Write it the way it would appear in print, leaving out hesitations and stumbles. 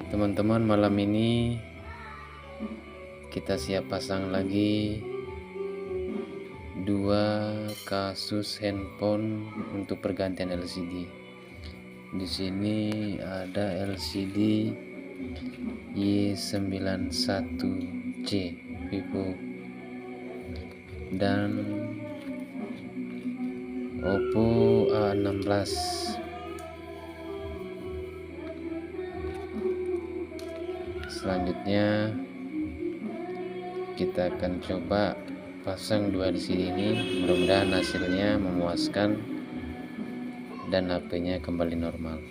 Teman-teman, malam ini kita siap pasang lagi 2 kasus handphone untuk pergantian LCD. Di sini ada LCD Y91C Vivo dan Oppo A16. Selanjutnya kita akan coba pasang 2 LCD ini, mudah-mudahan hasilnya memuaskan dan HP-nya kembali normal.